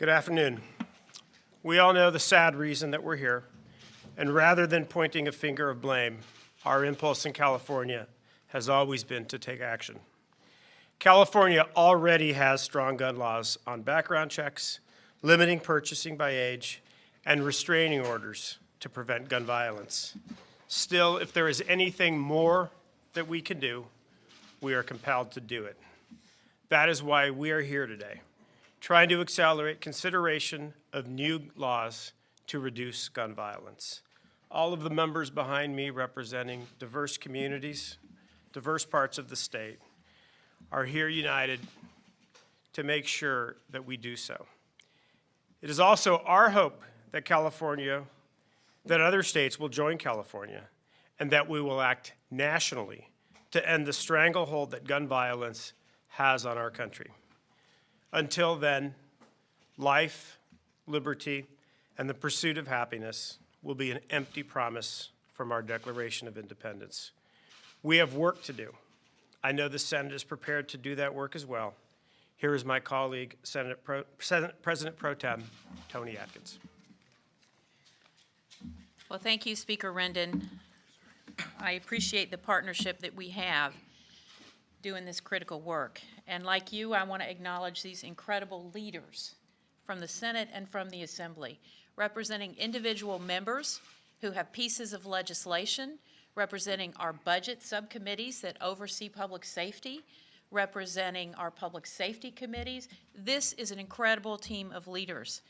Good afternoon. We all know the sad reason that we're here, and rather than pointing a finger of blame, our impulse in California has always been to take action. California already has strong gun laws on background checks, limiting purchasing by age, and restraining orders to prevent gun violence. Still, if there is anything more that we can do, we are compelled to do it. That is why we are here today, trying to accelerate consideration of new laws to reduce gun violence. All of the members behind me representing diverse communities, diverse parts of the state, are here united to make sure that we do so. It is also our hope that that other states will join California, and that we will act nationally to end the stranglehold that gun violence has on our country. Until then, life, liberty, and the pursuit of happiness will be an empty promise from our Declaration of Independence. We have work to do. I know the Senate is prepared to do that work as well. Here is my colleague, President Pro Tem Tony Atkins. Well, thank you, Speaker Rendon. I appreciate the partnership that we have doing this critical work. And like you, I want to acknowledge these incredible leaders from the Senate and from the Assembly, representing individual members who have pieces of legislation, representing our budget subcommittees that oversee public safety, representing our public safety committees. This is an incredible team of leaders.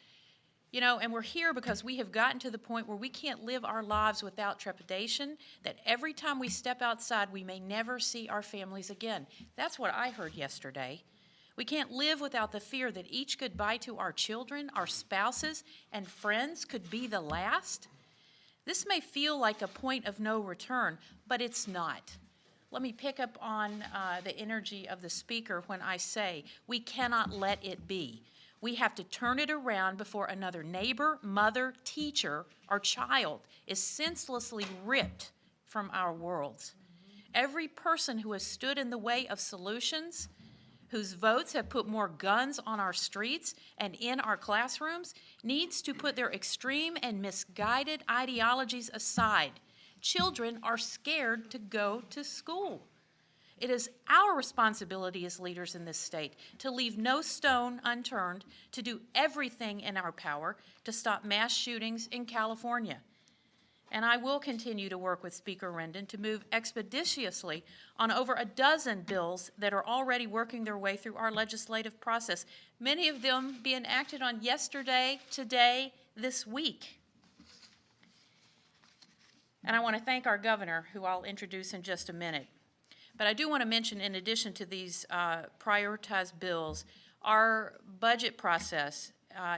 You know, and we're here because we have gotten to the point where we can't live our lives without trepidation, that every time we step outside, we may never see our families again. That's what I heard yesterday. We can't live without the fear that each goodbye to our children, our spouses, and friends could be the last. This may feel like a point of no return, but it's not. Let me pick up on the energy of the speaker when I say we cannot let it be. We have to turn it around before another neighbor, mother, teacher, or child is senselessly ripped from our worlds. Every person who has stood in the way of solutions, whose votes have put more guns on our streets and in our classrooms, needs to put their extreme and misguided ideologies aside. Children are scared to go to school. It is our responsibility as leaders in this state to leave no stone unturned, to do everything in our power to stop mass shootings in California. And I will continue to work with Speaker Rendon to move expeditiously on over a dozen bills that are already working their way through our legislative process, many of them being acted on yesterday, today, this week. And I want to thank our governor, who I'll introduce in just a minute. But I do want to mention, in addition to these prioritized bills, our budget process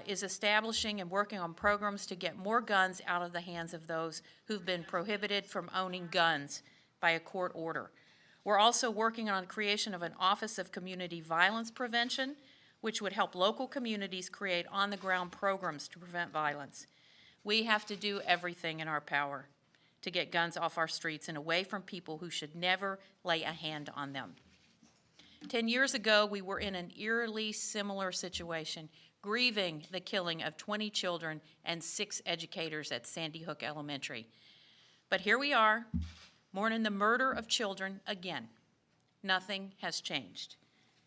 is establishing and working on programs to get more guns out of the hands of those who've been prohibited from owning guns by a court order. We're also working on the creation of an Office of Community Violence Prevention, which would help local communities create on-the-ground programs to prevent violence. We have to do everything in our power to get guns off our streets and away from people who should never lay a hand on them. 10 years ago, we were in an eerily similar situation, grieving the killing of 20 children and 6 educators at Sandy Hook Elementary. But here we are, mourning the murder of children again. Nothing has changed.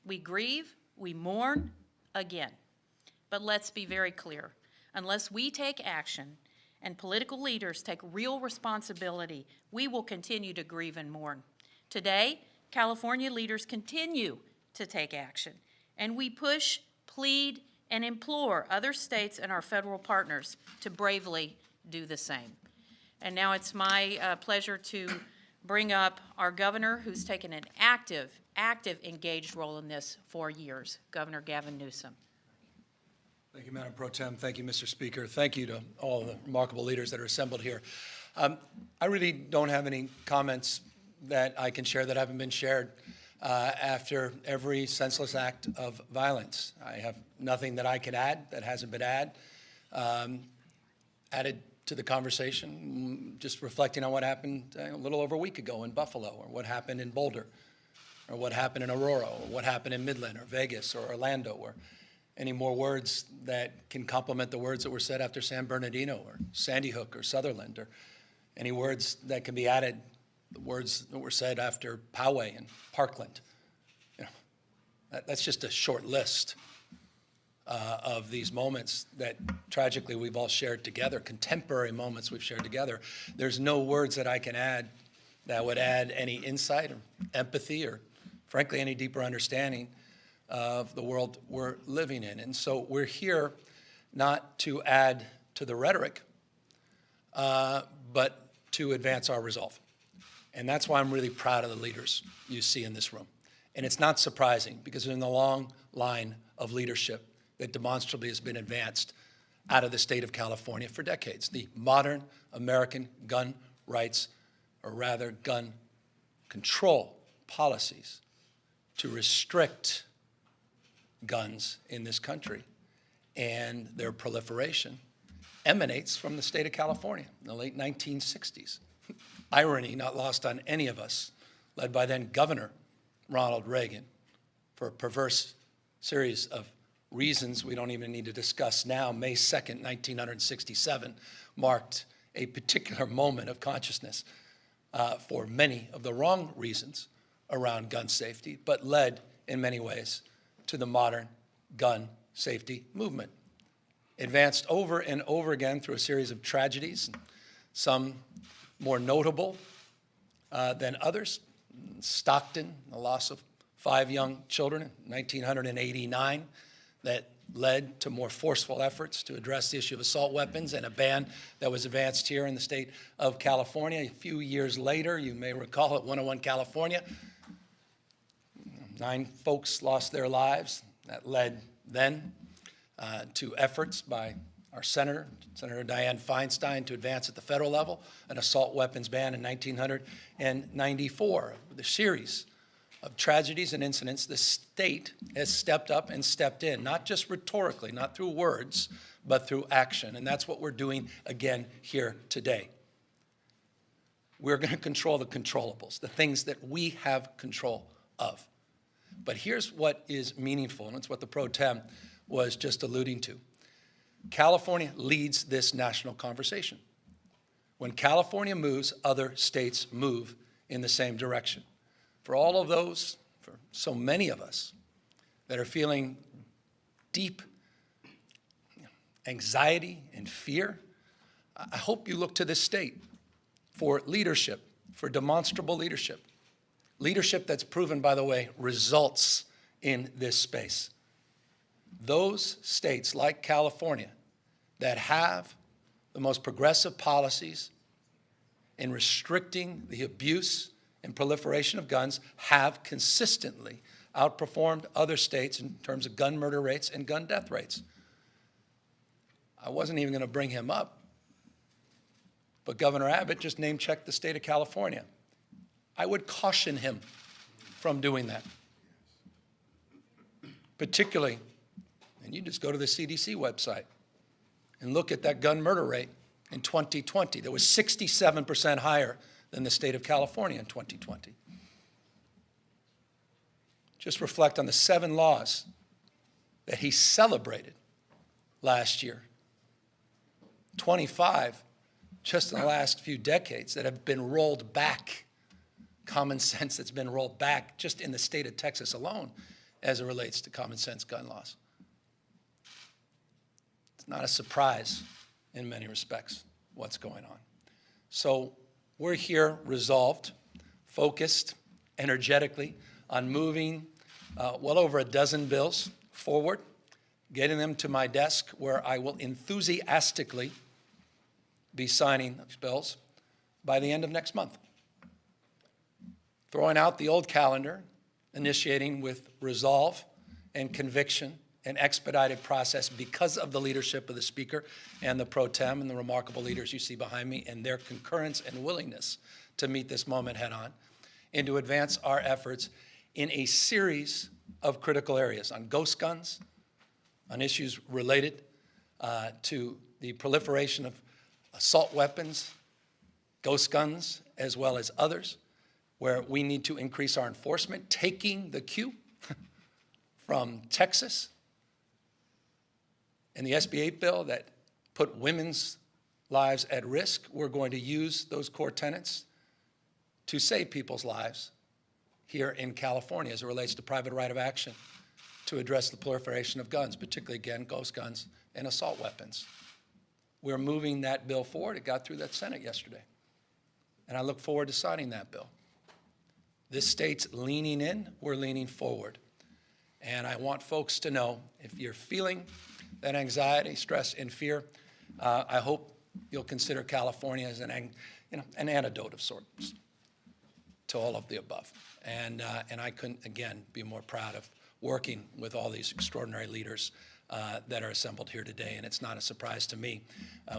We grieve, we mourn again. But let's be very clear. Unless we take action and political leaders take real responsibility, we will continue to grieve and mourn. Today, California leaders continue to take action, and we push, plead, and implore other states and our federal partners to bravely do the same. And now it's my pleasure to bring up our governor, who's taken an active, engaged role in this for years, Governor Gavin Newsom. Thank you, Madam Pro Tem. Thank you, Mr. Speaker. Thank you to all the remarkable leaders that are assembled here. I really don't have any comments that I can share that haven't been shared after every senseless act of violence. I have nothing that I can add that hasn't been added to the conversation, just reflecting on what happened a little over a week ago in Buffalo, or what happened in Boulder, or what happened in Aurora, or what happened in Midland, or Vegas, or Orlando, or any more words that can complement the words that were said after San Bernardino or Sandy Hook or Sutherland, or any words that can be added, the words that were said after Poway and Parkland. You know, that's just a short list of these moments that tragically we've all shared together, contemporary moments we've shared together. There's no words that I can add that would add any insight or empathy or, frankly, any deeper understanding of the world we're living in. And so we're here not to add to the rhetoric, but to advance our resolve. And that's why I'm really proud of the leaders you see in this room. And it's not surprising, because in the long line of leadership that demonstrably has been advanced out of the state of California for decades, the modern American gun rights, or rather gun control policies to restrict guns in this country and their proliferation emanates from the state of California in the late 1960s. Irony not lost on any of us, led by then Governor Ronald Reagan, for a perverse series of reasons we don't even need to discuss now. May 2nd, 1967 marked a particular moment of consciousness for many of the wrong reasons around gun safety, but led in many ways to the modern gun safety movement. Advanced over and over again through a series of tragedies, some more notable than others. Stockton, the loss of 5 young children in 1989, that led to more forceful efforts to address the issue of assault weapons, and a ban that was advanced here in the state of California. A few years later, you may recall, at 101 California, 9 folks lost their lives. That led then to efforts by our Senator Dianne Feinstein, to advance at the federal level an assault weapons ban in 1994. The series of tragedies and incidents, the state has stepped up and stepped in, not just rhetorically, not through words, but through action. And that's what we're doing again here today. We're going to control the controllables, the things that we have control of. But here's what is meaningful, and it's what the pro tem was just alluding to. California leads this national conversation. When California moves, other states move in the same direction. For all of those, for so many of us that are feeling deep anxiety and fear, I hope you look to this state for leadership, for demonstrable leadership. Leadership that's proven, by the way, results in this space. Those states like California that have the most progressive policies in restricting the abuse and proliferation of guns have consistently outperformed other states in terms of gun murder rates and gun death rates. I wasn't even going to bring him up, but Governor Abbott just name-checked the state of California. I would caution him from doing that. Particularly, and you just go to the CDC website and look at that gun murder rate in 2020. That was 67% higher than the state of California in 2020. Just reflect on the 7 laws that he celebrated last year. 25 just in the last few decades that have been rolled back. Common sense that's been rolled back just in the state of Texas alone as it relates to common sense gun laws. It's not a surprise in many respects what's going on. So we're here resolved, focused, energetically on moving well over a dozen bills forward, getting them to my desk where I will enthusiastically be signing those bills by the end of next month. Throwing out the old calendar, initiating with resolve and conviction and expedited process because of the leadership of the Speaker and the pro tem and the remarkable leaders you see behind me and their concurrence and willingness to meet this moment head on, and to advance our efforts in a series of critical areas on ghost guns, on issues related to the proliferation of assault weapons, ghost guns, as well as others, where we need to increase our enforcement, taking the cue from Texas And the SB 8 bill that put women's lives at risk, we're going to use those core tenets to save people's lives here in California as it relates to private right of action to address the proliferation of guns, particularly, again, ghost guns and assault weapons. We're moving that bill forward. It got through that Senate yesterday. And I look forward to signing that bill. This state's leaning in, we're leaning forward. And I want folks to know, if you're feeling that anxiety, stress, and fear, I hope you'll consider California as an antidote of sorts to all of the above. And I couldn't, again, be more proud of working with all these extraordinary leaders that are assembled here today. And it's not a surprise to me.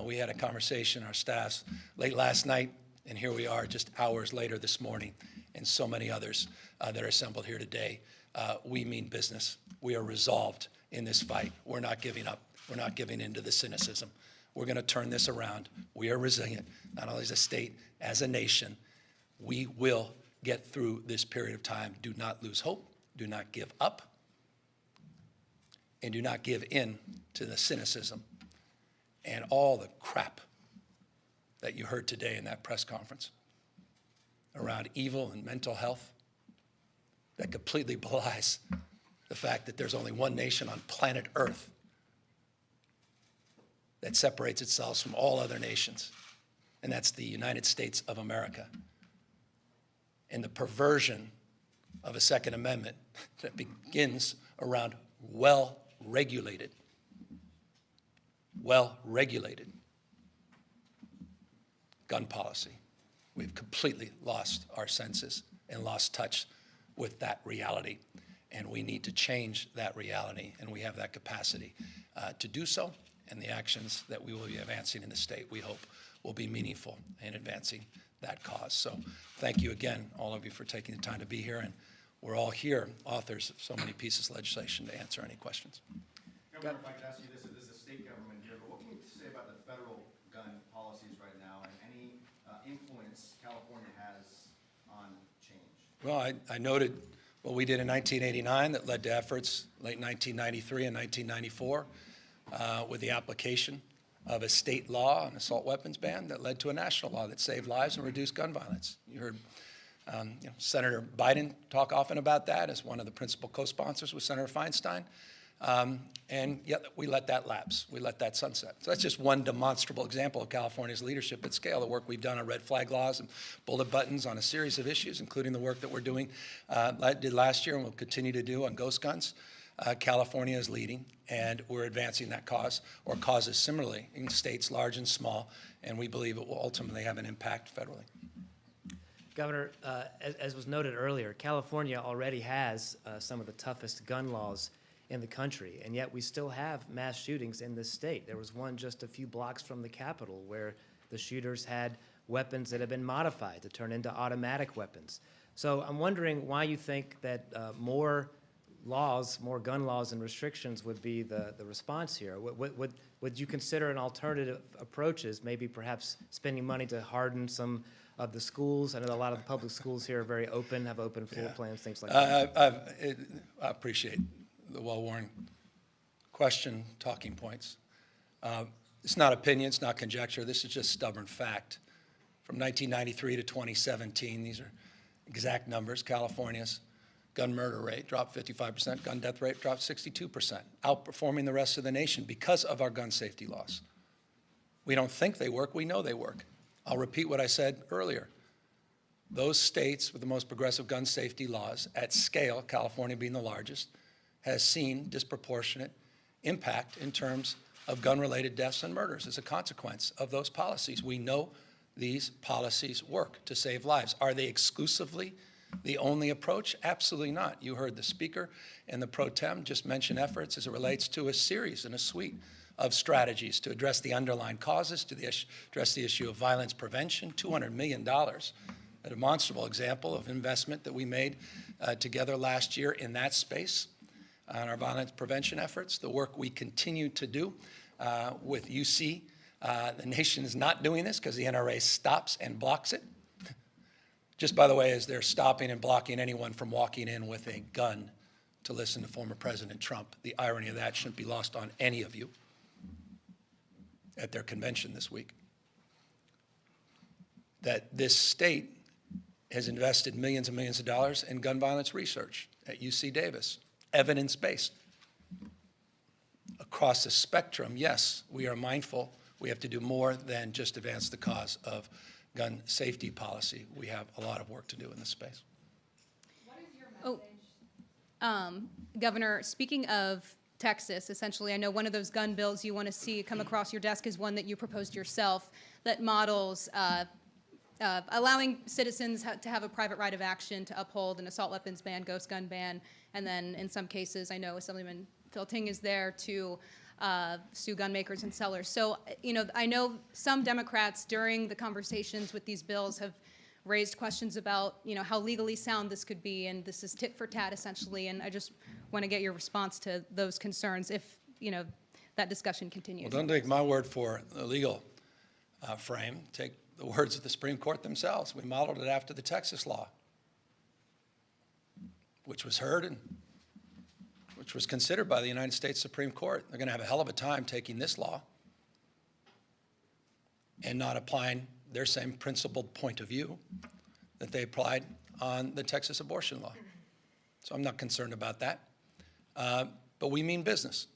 We had a conversation, our staffs, late last night, and here we are just hours later this morning, and so many others that are assembled here today. We mean business. We are resolved in this fight. We're not giving up. We're not giving in to the cynicism. We're going to turn this around. We are resilient, not only as a state, as a nation. We will get through this period of time. Do not lose hope. Do not give up. And do not give in to the cynicism and all the crap that you heard today in that press conference around evil and mental health that completely belies the fact that there's only one nation on planet Earth that separates itself from all other nations, and that's the United States of America. And the perversion of a Second Amendment that begins around well-regulated gun policy. We've completely lost our senses and lost touch with that reality. And we need to change that reality, and we have that capacity to do so. And the actions that we will be advancing in the state, we hope, will be meaningful in advancing that cause. So thank you again, all of you, for taking the time to be here. And we're all here, authors of so many pieces of legislation, to answer any questions. Governor, if I could ask you this, it is the state government here, but what can you say about the federal gun policies right now and any influence California has on change? Well, I noted what we did in 1989 that led to efforts late 1993 and 1994 with the application of a state law, an assault weapons ban, that led to a national law that saved lives and reduced gun violence. You heard Senator Biden talk often about that as one of the principal co-sponsors with Senator Feinstein. And yet we let that lapse. We let that sunset. So that's just one demonstrable example of California's leadership at scale, the work we've done on red flag laws and bullet buttons on a series of issues, including the work that we're doing, did last year and will continue to do on ghost guns. California is leading, and we're advancing that cause, or causes similarly, in states large and small, and we believe it will ultimately have an impact federally. Governor, as was noted earlier, California already has some of the toughest gun laws in the country, and yet we still have mass shootings in this state. There was one just a few blocks from the Capitol where the shooters had weapons that had been modified to turn into automatic weapons. So I'm wondering why you think that more laws, more gun laws and restrictions would be the response here. Would you consider an alternative approaches, maybe perhaps spending money to harden some of the schools? I know a lot of the public schools here are very open, have open floor plans, things like that. I appreciate the well-worn question, talking points. It's not opinion, it's not conjecture, this is just stubborn fact. From 1993 to 2017, these are exact numbers, California's gun murder rate dropped 55%, gun death rate dropped 62%, outperforming the rest of the nation because of our gun safety laws. We don't think they work, we know they work. I'll repeat what I said earlier. Those states with the most progressive gun safety laws at scale, California being the largest, has seen disproportionate impact in terms of gun-related deaths and murders as a consequence of those policies. We know these policies work to save lives. Are they exclusively the only approach? Absolutely not. You heard the speaker and the pro tem just mention efforts as it relates to a series and a suite of strategies to address the underlying causes, to address the issue of violence prevention, $200 million, a demonstrable example of investment that we made together last year in that space on our violence prevention efforts, the work we continue to do with UC. The nation is not doing this because the NRA stops and blocks it. Just by the way, as they're stopping and blocking anyone from walking in with a gun to listen to former President Trump, the irony of that shouldn't be lost on any of you. at their convention this week, that this state has invested millions and millions of dollars in gun violence research at UC Davis, evidence-based. Across the spectrum, yes, we are mindful we have to do more than just advance the cause of gun safety policy. We have a lot of work to do in this space. Governor, speaking of Texas, essentially, I know one of those gun bills you want to see come across your desk is one that you proposed yourself that models allowing citizens to have a private right of action to uphold an assault weapons ban, ghost gun ban, and then in some cases, I know Assemblyman Phil Ting is there to sue gun makers and sellers. So, I know some Democrats during the conversations with these bills have raised questions about, how legally sound this could be, and this is tit for tat essentially, and I just want to get your response to those concerns if, that discussion continues. Well, don't take my word for the legal frame. Take the words of the Supreme Court themselves. We modeled it after the Texas law, which was heard and which was considered by the United States Supreme Court. They're going to have a hell of a time taking this law and not applying their same principled point of view that they applied on the Texas abortion law. So I'm not concerned about that. But we mean business.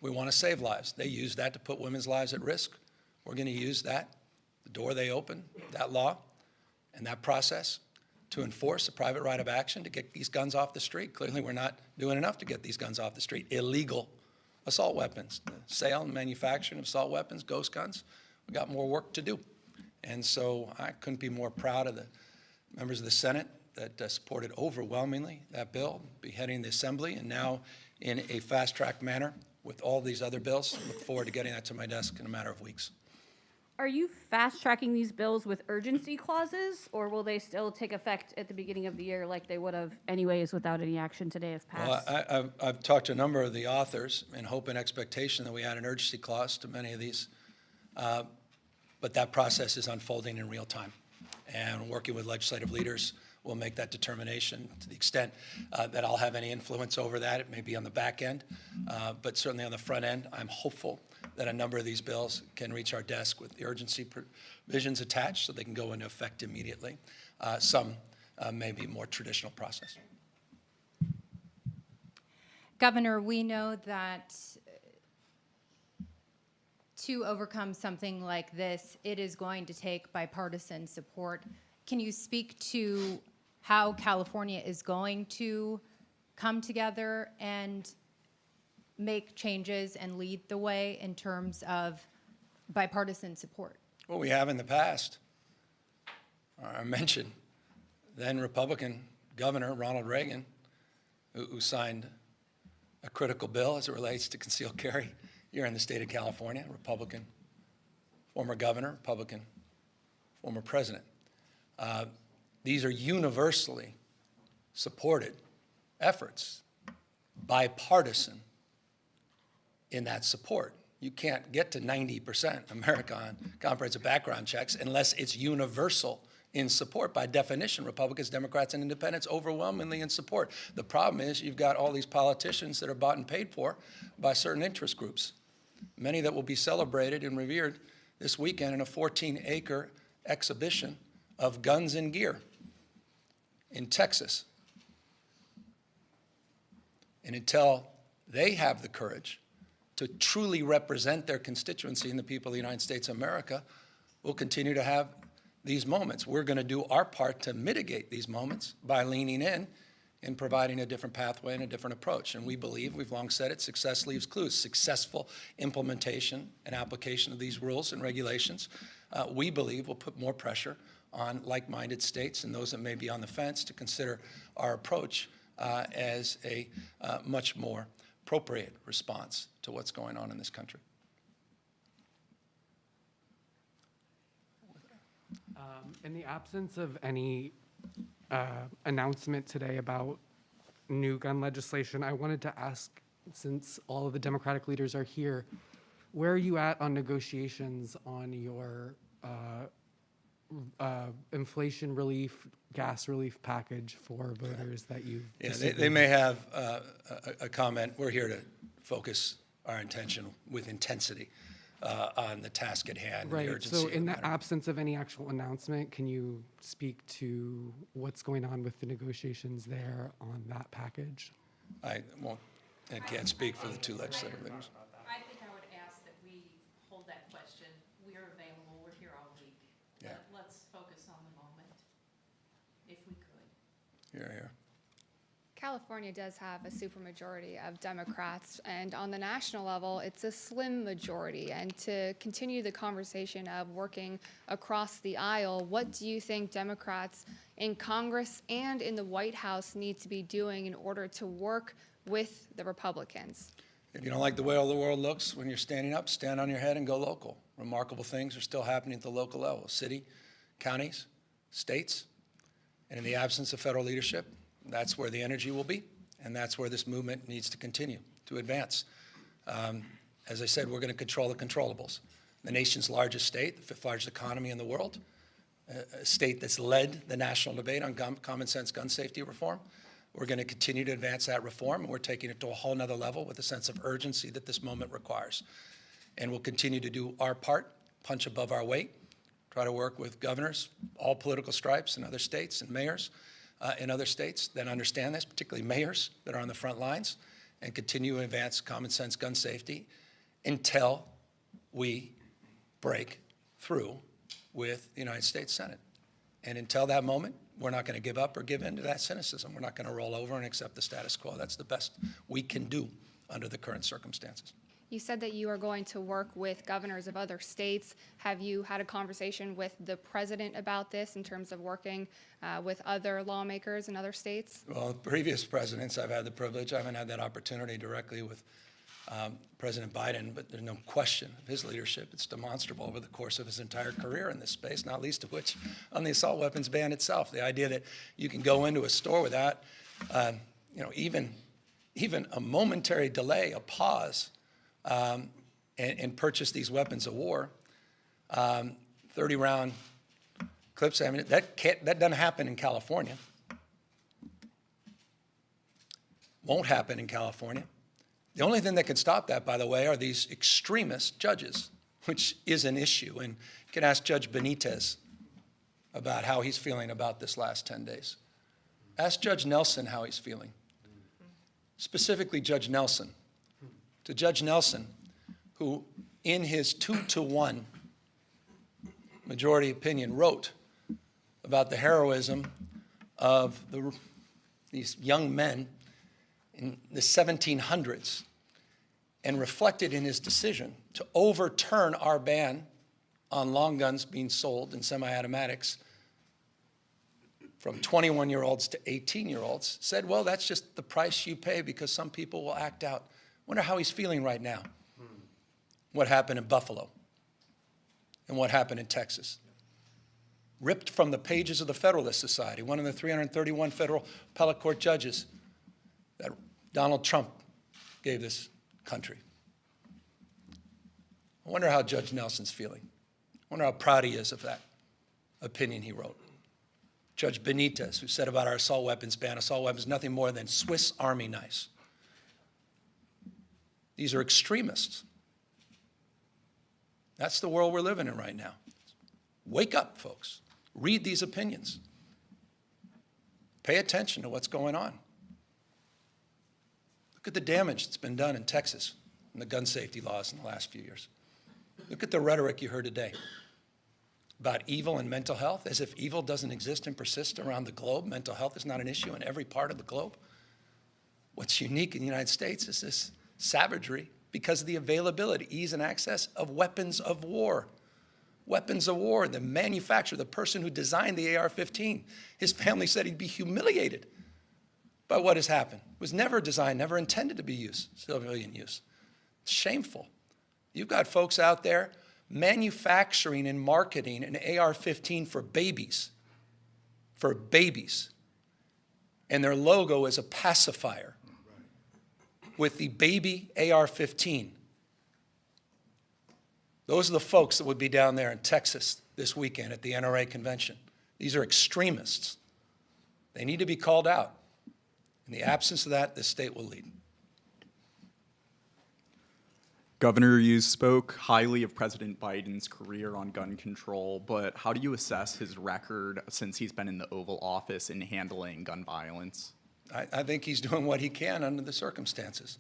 We want to save lives. They use that to put women's lives at risk. We're going to use that, the door they open, that law and that process, to enforce a private right of action to get these guns off the street. Clearly, we're not doing enough to get these guns off the street. Illegal assault weapons, the sale and manufacturing of assault weapons, ghost guns. We've got more work to do. And so I couldn't be more proud of the members of the Senate that supported overwhelmingly that bill, beheading the Assembly, and now in a fast-track manner with all these other bills. Look forward to getting that to my desk in a matter of weeks. Are you fast-tracking these bills with urgency clauses, or will they still take effect at the beginning of the year like they would have anyways without any action today if passed? Well, I've talked to a number of the authors in hope and expectation that we add an urgency clause to many of these. But that process is unfolding in real time. And working with legislative leaders, we'll make that determination to the extent that I'll have any influence over that. It may be on the back end, but certainly on the front end, I'm hopeful that a number of these bills can reach our desk with the urgency provisions attached so they can go into effect immediately. Some may be more traditional process. Governor, we know that to overcome something like this, it is going to take bipartisan support. Can you speak to how California is going to come together and make changes and lead the way in terms of bipartisan support? Well, we have in the past. I mentioned then Republican Governor Ronald Reagan, who signed a critical bill as it relates to concealed carry here in the state of California, Republican, former governor, Republican, former president. These are universally supported efforts, bipartisan in that support. You can't get to 90% America on comprehensive background checks unless it's universal in support. By definition, Republicans, Democrats, and Independents overwhelmingly in support. The problem is you've got all these politicians that are bought and paid for by certain interest groups, many that will be celebrated and revered this weekend in a 14-acre exhibition of guns and gear in Texas. And until they have the courage to truly represent their constituency and the people of the United States of America, we'll continue to have these moments. We're going to do our part to mitigate these moments by leaning in and providing a different pathway and a different approach. And we believe, we've long said it, success leaves clues. Successful implementation and application of these rules and regulations, we believe will put more pressure on like-minded states and those that may be on the fence to consider our approach as a much more appropriate response to what's going on in this country. In the absence of any announcement today about new gun legislation, I wanted to ask, since all of the Democratic leaders are here, where are you at on negotiations on your inflation relief, gas relief package for voters that you've They may have a comment. We're here to focus our attention with intensity on the task at hand and the Right, urgency so of the in the matter. absence of any actual announcement, can you speak to what's going on with the negotiations there on that package? I won't and can't speak for the two legislative leaders. I think I would ask that we hold that question. We are available, we're here all week. Yeah. Let's focus on the moment, if we could. Here. California does have a supermajority of Democrats, and on the national level, it's a slim majority. And to continue the conversation of working across the aisle, what do you think Democrats in Congress and in the White House need to be doing in order to work with the Republicans? If you don't like the way all the world looks when you're standing up, stand on your head and go local. Remarkable things are still happening at the local level, city, counties, states, and in the absence of federal leadership, that's where the energy will be, and that's where this movement needs to continue to advance. As I said, we're going to control the controllables. The nation's largest state, the fifth largest economy in the world, a state that's led the national debate on common sense gun safety reform. We're going to continue to advance that reform, and we're taking it to a whole nother level with a sense of urgency that this moment requires. And we'll continue to do our part, punch above our weight, try to work with governors, all political stripes in other states, and mayors in other states that understand this, particularly mayors that are on the front lines, and continue to advance common sense gun safety until we break through with the United States Senate. And until that moment, we're not going to give up or give in to that cynicism. We're not going to roll over and accept the status quo. That's the best we can do under the current circumstances. You said that you are going to work with governors of other states. Have you had a conversation with the president about this in terms of working with other lawmakers in other states? Well, previous presidents, I've had the privilege. I haven't had that opportunity directly with President Biden, but there's no question of his leadership. It's demonstrable over the course of his entire career in this space, not least of which on the assault weapons ban itself. The idea that you can go into a store without, even a momentary delay, a pause, and purchase these weapons of war, 30-round clips. I mean, that doesn't happen in California. Won't happen in California. The only thing that can stop that, by the way, are these extremist judges, which is an issue. And you can ask Judge Benitez about how he's feeling about this last 10 days. Ask Judge Nelson how he's feeling. Specifically, Judge Nelson. To Judge Nelson, who in his 2-to-1 majority opinion wrote about the heroism of these young men in the 1700s and reflected in his decision to overturn our ban on long guns being sold in semi-automatics from 21-year-olds to 18-year-olds, said, well, that's just the price you pay because some people will act out. Wonder how he's feeling right now. What happened in Buffalo and what happened in Texas. Ripped from the pages of the Federalist Society, one of the 331 federal appellate court judges that Donald Trump gave this country. I wonder how Judge Nelson's feeling. I wonder how proud he is of that opinion he wrote. Judge Benitez, who said about our assault weapons ban, assault weapons nothing more than Swiss Army knives. These are extremists. That's the world we're living in right now. Wake up, folks. Read these opinions. Pay attention to what's going on. Look at the damage that's been done in Texas and the gun safety laws in the last few years. Look at the rhetoric you heard today about evil and mental health, as if evil doesn't exist and persist around the globe. Mental health is not an issue in every part of the globe. What's unique in the United States is this savagery because of the availability, ease, and access of weapons of war. Weapons of war, the manufacturer, the person who designed the AR-15, his family said he'd be humiliated by what has happened. It was never designed, never intended to be used, civilian use. It's shameful. You've got folks out there manufacturing and marketing an AR-15 for babies, and their logo is a pacifier with the baby AR-15. Those are the folks that would be down there in Texas this weekend at the NRA convention. These are extremists. They need to be called out. In the absence of that, this state will lead. Governor, you spoke highly of President Biden's career on gun control, but how do you assess his record since he's been in the Oval Office in handling gun violence? I think he's doing what he can under the circumstances.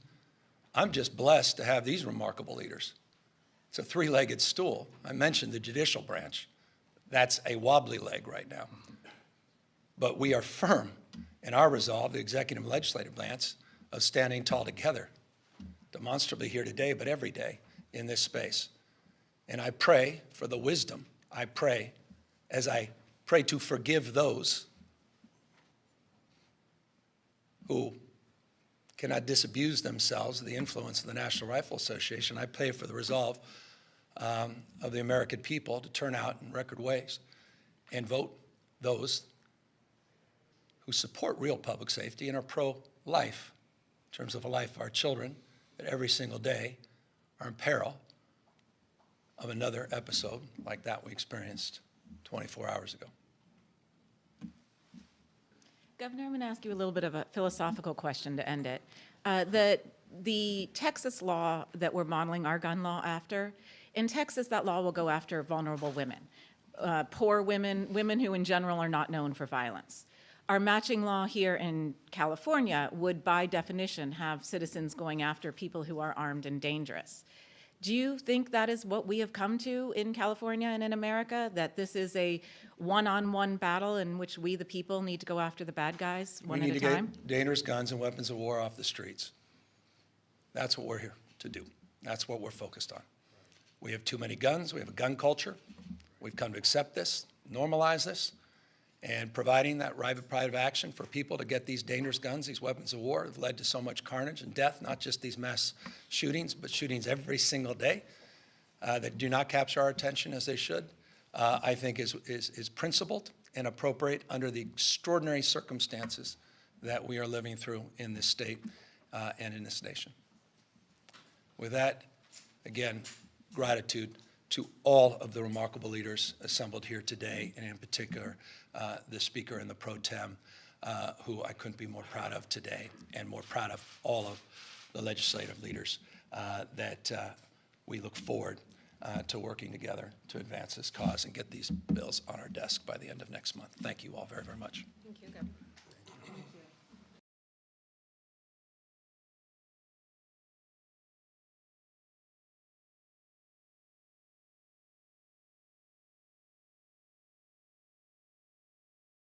I'm just blessed to have these remarkable leaders. It's a three-legged stool. I mentioned the judicial branch. That's a wobbly leg right now. But we are firm in our resolve, the executive and legislative branch, of standing tall together, demonstrably here today, but every day in this space. And I pray for the wisdom. I pray as I pray to forgive those who cannot disabuse themselves of the influence of the National Rifle Association. I pray for the resolve of the American people to turn out in record ways and vote those who support real public safety and are pro-life in terms of the life of our children that every single day are in peril of another episode like that we experienced 24 hours ago. Governor, I'm going to ask you a little bit of a philosophical question to end it. The Texas law that we're modeling our gun law after, in Texas, that law will go after vulnerable women, poor women, women who in general are not known for violence. Our matching law here in California would, by definition, have citizens going after people who are armed and dangerous. Do you think that is what we have come to in California and in America, that this is a one-on-one battle in which we, the people, need to go after the bad guys one at a time? We need to get dangerous guns and weapons of war off the streets. That's what we're here to do. That's what we're focused on. We have too many guns. We have a gun culture. We've come to accept this, normalize this, and providing that right of private action for people to get these dangerous guns, these weapons of war, have led to so much carnage and death, not just these mass shootings, but shootings every single day that do not capture our attention as they should, I think is principled and appropriate under the extraordinary circumstances that we are living through in this state and in this nation. With that, again, gratitude to all of the remarkable leaders assembled here today, and in particular, the Speaker and the Pro Tem, who I couldn't be more proud of today, and more proud of all of the legislative leaders that we look forward to working together to advance this cause and get these bills on our desk by the end of next month. Thank you all very, very much. Thank you, Governor.